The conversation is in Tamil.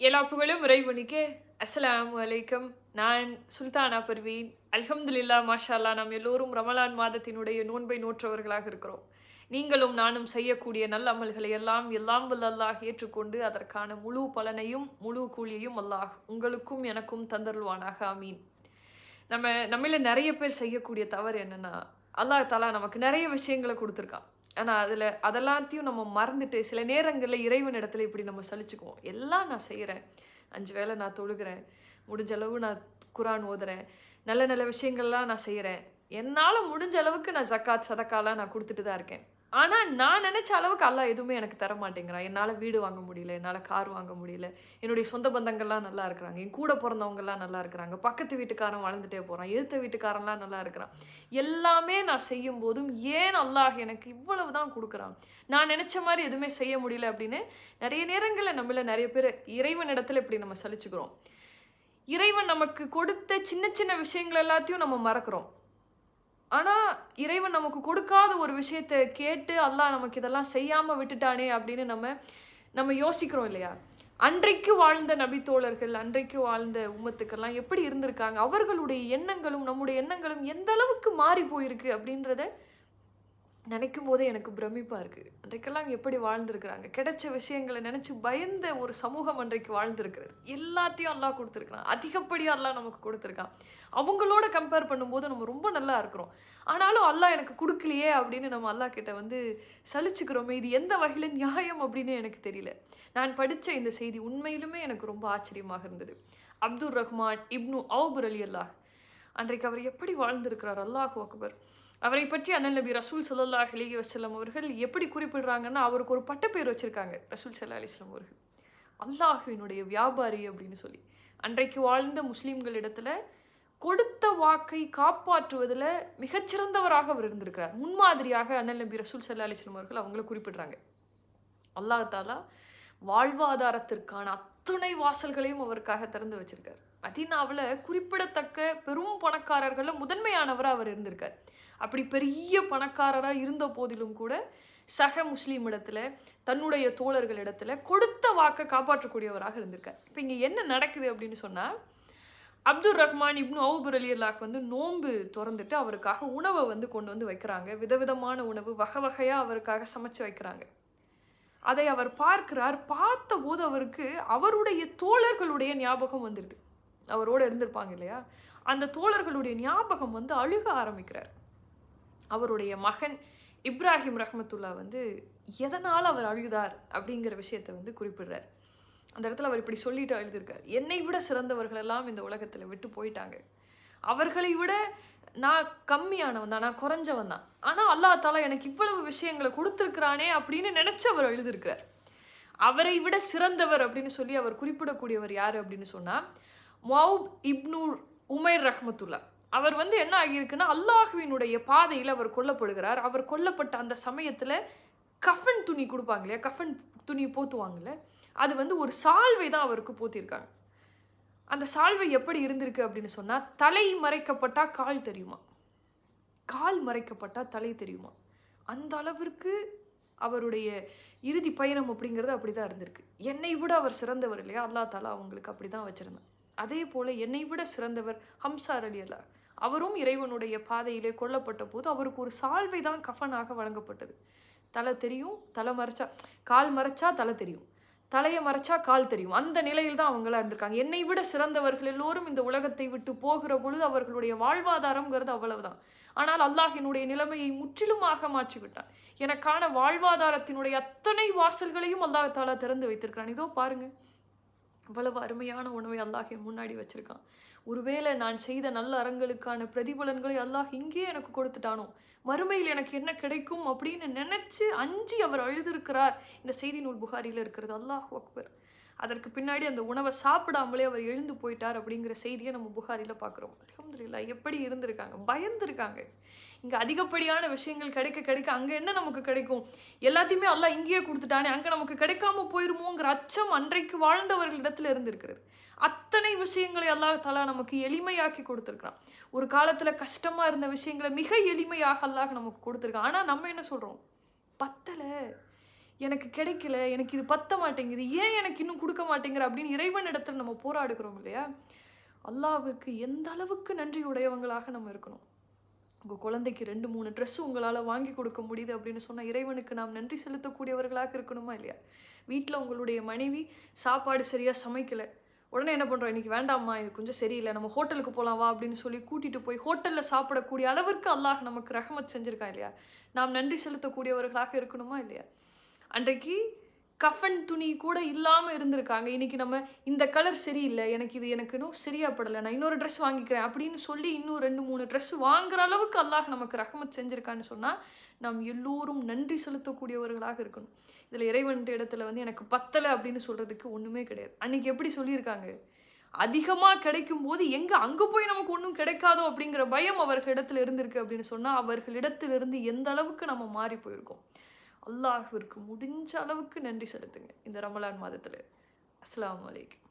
எல்லா புகழும் இறைவனுக்கே. அஸ்ஸலாமு அலைக்கும். நான் சுல்தானா பர்வீன். அல்ஹம்துலில்லாஹ் மாஷா அல்லாஹ் நாம் எல்லோரும் ரமலான் மாதத்தினுடைய நோன்பை நோற்றவர்களாக இருக்கிறோம். நீங்களும் நானும் செய்யக்கூடிய நல்ல அமல்களை எல்லாம் எல்லாம் வல்ல அல்லாஹ் ஏற்றுக்கொண்டு அதற்கான முழு பலனையும், முழு கூலியையும் அல்லாஹ் உங்களுக்கும் எனக்கும் தந்தருள்வானாக. ஆமீன். நம்ம நம்மில நெறைய பேர் செய்யக்கூடிய தவறு என்னன்னா, அல்லாஹ் தஆலா நமக்கு நெறைய விஷயங்கள குடுத்துருக்கான். ஆனா, அதெல்லாத்தையும் நம்ம மறந்துட்டு, சில நேரங்கள்ல இறைவனிடத்தில இப்படி நம்ம சலிச்சுக்குவோம். எல்லாம் நான் செய்றேன். 5 வேள நான் தொழுகுறேன். முடிஞ்ச அளவு நான் குரான் ஓதுறேன். நல்ல நல்ல விஷயங்கள்லாம் நான் செய்றேன். என்னால முடிஞ்ச அளவுக்கு நான் ஜக்காத், சதக்காலாம் நான் குடுத்துட்டு தான் இருக்கேன். ஆனா, நான் நெனச்ச அளவுக்கு அல்லாஹ் எதுவுமே எனக்கு தர மாட்டேங்கிறான். என்னால வீடு வாங்க முடியல. என்னால கார் வாங்க முடியல. என்னுடைய சொந்த பந்தங்கள்லாம் நல்லா இருக்கிறாங்க. என் கூட பொறந்தவங்கலாம் நல்லா இருக்கிறாங்க. பக்கத்து வீட்டுக்காரன் வளர்ந்துட்டே போறான். எதிர்த்த வீட்டுக்காரன்லாம் நல்லா இருக்கிறான். எல்லாமே நான் செய்யும்போதும், ஏன் அல்லாஹ் எனக்கு இவ்வளவு தான் குடுக்குறான்? நான் நெனச்ச மாரி எதுவுமே செய்ய முடியல அப்படின்னு, நெறைய நேரங்கள்ல நம்மள நெறைய பேரு இறைவனிடத்தில இப்படி நம்ம சலிச்சுக்கிறோம். இறைவன் நமக்கு கொடுத்த சின்ன சின்ன விஷயங்கள் எல்லாத்தையும் நம்ம மறக்கிறோம். ஆனா, இறைவன் நமக்கு கொடுக்காத ஒரு விஷயத்த கேட்டு, அல்லாஹ் நமக்கு இதெல்லாம் செய்யாம விட்டுட்டானே அப்படின்னு நம்ம நம்ம யோசிக்கிறோம் இல்லையா? அன்றைக்கு வாழ்ந்த நபி தோழர்கள், அன்றைக்கு வாழ்ந்த உம்மத்துக்கெல்லாம் எப்படி இருந்திருக்காங்க? அவர்களுடைய எண்ணங்களும், நம்முடைய எண்ணங்களும் எந்த அளவுக்கு மாறி போயிருக்கு அப்படின்றத நினைக்கும்போதே எனக்கு பிரமிப்பா இருக்கு. அன்றைக்கெல்லாம் எப்படி வாழ்ந்திருக்கிறாங்க? கிடைச்ச விஷயங்கள நினைச்சு பயந்த ஒரு சமூகம் அன்றைக்கு வாழ்ந்திருக்கிறது. எல்லாத்தையும் அல்லாஹ் குடுத்திருக்கிறான். அதிகப்படியா அல்லாஹ் நமக்கு குடுத்திருக்கான். அவங்களோட கம்பேர் பண்ணும்போது நம்ம ரொம்ப நல்லா இருக்கிறோம். ஆனாலும் அல்லாஹ் எனக்கு குடுக்கலையே அப்படின்னு நம்ம அல்லாஹ் கிட்ட வந்து சலிச்சுக்கிறோமே! இது எந்த வகையில நியாயம் அப்படின்னு எனக்கு தெரியல. நான் படிச்ச இந்த செய்தி உண்மையிலுமே எனக்கு ரொம்ப ஆச்சரியமாக இருந்தது. அப்துர் ரஹ்மான் இப்னு அவுப் ரலியல்லாஹ் அன்றைக்கு அவர் எப்படி வாழ்ந்திருக்கிறார்? அல்லாஹு அக்பர்! அவரை பற்றி அண்ணல் நபி ரசூல் ஸல்லல்லாஹு அலைஹி வஸல்லம் அவர்கள் எப்படி குறிப்பிடுறாங்கன்னா, அவருக்கு ஒரு பட்டப்பேர் வச்சிருக்காங்க. ரசூல் ஸல்லல்லாஹு அலைஹி வஸல்லம் அவர்கள். அல்லாஹ்வினுடைய வியாபாரி அப்படின்னு சொல்லி. அன்றைக்கு வாழ்ந்த முஸ்லிம்களிடத்துல கொடுத்த வாக்கை காப்பாற்றுவதில மிகச்சிறந்தவராக அவர் இருந்திருக்கிறார். முன்மாதிரியாக அண்ணல் நபி ரசூல் ஸல்லல்லாஹு அலைஹி வஸல்லம் அவர்கள் அவங்கள குறிப்பிடுறாங்க. அல்லாஹ் தஆலா வாழ்வாதாரத்திற்கான அத்துணை வாசல்களையும் அவருக்காக திறந்து வச்சிருக்கார். மதீனாவுல குறிப்பிடத்தக்க பெரும் பணக்காரர்கள்ல முதன்மையானவரா அவர் இருந்திருக்கார். அப்படி பெரிய பணக்காரரா இருந்த போதிலும் கூட, சக முஸ்லீம் இடத்துல, தன்னுடைய தோழர்களிடத்துல கொடுத்த வாக்க காப்பாற்றக்கூடியவராக இருந்திருக்கார். இப்ப இங்க என்ன நடக்குது அப்படின்னு சொன்னா, அப்துர் ரஹ்மான் இப்னு அவுப் ரலியல்லாஹு வந்து நோன்பு தொறந்துட்டு அவருக்காக உணவ வந்து கொண்டு வந்து வைக்கிறாங்க. விதவிதமான உணவு வகை வகையா அவருக்காக சமைச்சு வைக்கிறாங்க. அதை அவர் பார்க்கிறார். பார்த்தபோது அவருக்கு அவருடைய தோழர்களுடைய ஞாபகம் வந்துருது. அவரோட இருந்திருப்பாங்க இல்லையா? அந்த தோழர்களுடைய ஞாபகம் வந்து அழுக ஆரம்பிக்கிறார். அவருடைய மகன் இப்ராஹிம் ரஹ்மத்துல்லா வந்து எதனால அவர் அழுதார் அப்படிங்கிற விஷயத்த வந்து குறிப்பிடுறார். அந்த இடத்துல அவர் இப்படி சொல்லிட்டு அழுதுருக்கார். என்னை விட சிறந்தவர்கள் எல்லாம் இந்த உலகத்துல விட்டு போயிட்டாங்க. அவர்களை விட நான் கம்மியானவன் தான். நான் குறைஞ்சவன் தான். ஆனா அல்லாஹ் தஆலா எனக்கு இவ்வளவு விஷயங்கள குடுத்திருக்கிறானே அப்படின்னு நெனச்சு அவர் அழுதுருக்கிறார். அவரை விட சிறந்தவர் அப்படின்னு சொல்லி அவர் குறிப்பிடக்கூடியவர் யாரு அப்படின்னு சொன்னா, முஅவ் இப்னு உமைர் ரஹ்மத்துல்லா. அவர் வந்து என்ன ஆகியிருக்குன்னா, அல்லாஹ்வினுடைய பாதையில அவர் கொல்லப்படுகிறார். அவர் கொல்லப்பட்ட அந்த சமயத்துல கஃன் துணி குடுப்பாங்க இல்லையா? கஃன் துணி போத்துவாங்கல்ல, அது வந்து ஒரு சால்வை தான் அவருக்கு போத்தியிருக்காங்க. அந்த சால்வை எப்படி இருந்திருக்கு அப்படின்னு சொன்னா, தலை மறைக்கப்பட்டா கால் தெரியுமா? கால் மறைக்கப்பட்டா தலை தெரியுமா? அந்த அளவிற்கு அவருடைய இறுதி பயணம் அப்படிங்கிறது அப்படிதான் இருந்திருக்கு. என்னை விட அவர் சிறந்தவர் இல்லையா? அல்லாஹ் தஆலா அவங்களுக்கு அப்படிதான் வச்சிருந்தான். அதேபோல என்னை விட சிறந்தவர் ஹம்ஸா ரலியல்லாஹு அவரும் இறைவனுடைய பாதையிலே கொல்லப்பட்டபோது, அவருக்கு ஒரு சால்வை தான் கஃனாக வழங்கப்பட்டது. தலை தெரியும், தலை மறைச்சா கால் மறைச்சா தலை தெரியும். தலைய மறைச்சா கால் தெரியும். அந்த நிலையில் தான் அவங்கலாம் இருந்திருக்காங்க. என்னை விட சிறந்தவர்கள் எல்லோரும் இந்த உலகத்தை விட்டு போகிற பொழுது, அவர்களுடைய வாழ்வாதாரம்ங்கிறது அவ்வளவுதான். ஆனால் அல்லாஹ் என்னுடைய நிலைமையை முற்றிலுமாக மாற்றிவிட்டான். எனக்கான வாழ்வாதாரத்தினுடைய அத்தனை வாசல்களையும் அல்லாஹ் தஆலா திறந்து வைத்திருக்கிறான். இதோ பாருங்க. இவ்வளவு அருமையான உணவை அல்லாஹ் என் முன்னாடி வச்சிருக்கான். ஒருவேளை நான் செய்த நல்ல அறங்களுக்கான பிரதிபலன்களை அல்லாஹ் இங்கேயே எனக்கு கொடுத்துட்டானோ! மறுமையில் எனக்கு என்ன கிடைக்கும் அப்படின்னு நெனச்சு, அஞ்சி அவர் அழுதிருக்கிறார். இந்த செய்தி நூல் புகாரில இருக்கிறது. அல்லாஹு அக்பர்! அதற்கு பின்னாடி அந்த உணவ சாப்பிடாமலே அவர் எழுந்து போயிட்டார் அப்படிங்கிற செய்திய நம்ம புகாரில பார்க்கிறோம். அல்ஹம்துலில்லாஹ் எப்படி இருந்திருக்காங்க? பயந்திருக்காங்க. இங்க அதிகப்படியான விஷயங்கள் கிடைக்க கிடைக்க அங்க என்ன நமக்கு கிடைக்கும்? எல்லாத்தையுமே அல்லாஹ் இங்கேயே குடுத்துட்டானே! அங்க நமக்கு கிடைக்காம போயிருமோங்கிற அச்சம் அன்றைக்கு வாழ்ந்தவர்களிடத்துல இருந்திருக்கிறது. அத்தனை விஷயங்களை அல்லாஹ் தஆலா நமக்கு எளிமையாக்கி குடுத்திருக்கிறான். ஒரு காலத்துல கஷ்டமா இருந்த விஷயங்கள மிக எளிமையாக அல்லாஹ் நமக்கு குடுத்திருக்கான். ஆனா நம்ம என்ன சொல்றோம்? பத்தல. எனக்கு கிடைக்கல, எனக்கு இது பத்த மாட்டேங்குது, ஏன் எனக்கு இன்னும் குடுக்க மாட்டேங்கிற அப்படின்னு இறைவனிடத்தில் நம்ம போராடுகிறோம் இல்லையா? அல்லாஹ்வுக்கு எந்த அளவுக்கு நன்றி உடையவங்களாக நம்ம இருக்கணும். உங்க குழந்தைக்கு 2, 3 ட்ரெஸ் உங்களால வாங்கி கொடுக்க முடியுது அப்படின்னு சொன்னா, இறைவனுக்கு நாம் நன்றி செலுத்தக்கூடியவர்களாக இருக்கணுமா இல்லையா? வீட்ல உங்களுடைய மனைவி சாப்பாடு சரியா சமைக்கல. உடனே என்ன பண்றோம்? "இன்னைக்கு வேண்டாம்மா, இது கொஞ்சம் சரியில்ல. நம்ம ஹோட்டலுக்கு போலாம் வா" அப்படின்னு சொல்லி கூட்டிட்டு போய் ஹோட்டல்ல சாப்பிடக்கூடிய அளவிற்கு அல்லாஹ் நமக்கு ரஹ்மத் செஞ்சிருக்கான் இல்லையா? நாம் நன்றி செலுத்தக்கூடியவர்களாக இருக்கணுமா இல்லையா? அன்றைக்கு கஃன் துணி கூட இல்லாம இருந்திருக்காங்க. இன்னைக்கு நம்ம இந்த கலர் சரியில்ல. எனக்கு இன்னும் சரியா படல. நான் இன்னொரு ட்ரெஸ் வாங்கிக்கிறேன் அப்படின்னு சொல்லி இன்னும் 2, 3 ட்ரெஸ் வாங்குற அளவுக்கு அல்லாஹ் நமக்கு ரஹ்மத் செஞ்சிருக்கான்னு சொன்னா, நாம் எல்லோரும் நன்றி செலுத்தக்கூடியவர்களாக இருக்கணும். இதுல இறைவன்ட்ட இடத்துல வந்து எனக்கு பத்தல அப்படின்னு சொல்றதுக்கு ஒண்ணுமே கிடையாது. அன்னைக்கு எப்படி சொல்லியிருக்காங்க? அதிகமா கிடைக்கும்போது எங்க அங்க போய் நமக்கு ஒண்ணும் கிடைக்காதோ அப்படிங்கிற பயம் அவர்களிடத்துல இருந்திருக்கு அப்படின்னு சொன்னா, அவர்களிடத்திலிருந்து எந்த அளவுக்கு நம்ம மாறி போயிருக்கோம். அல்லாஹ்விற்கு முடிஞ்ச அளவுக்கு நன்றி செலுத்துங்க இந்த ரமலான் மாதத்துல. அஸ்ஸலாமு அலைக்கும்.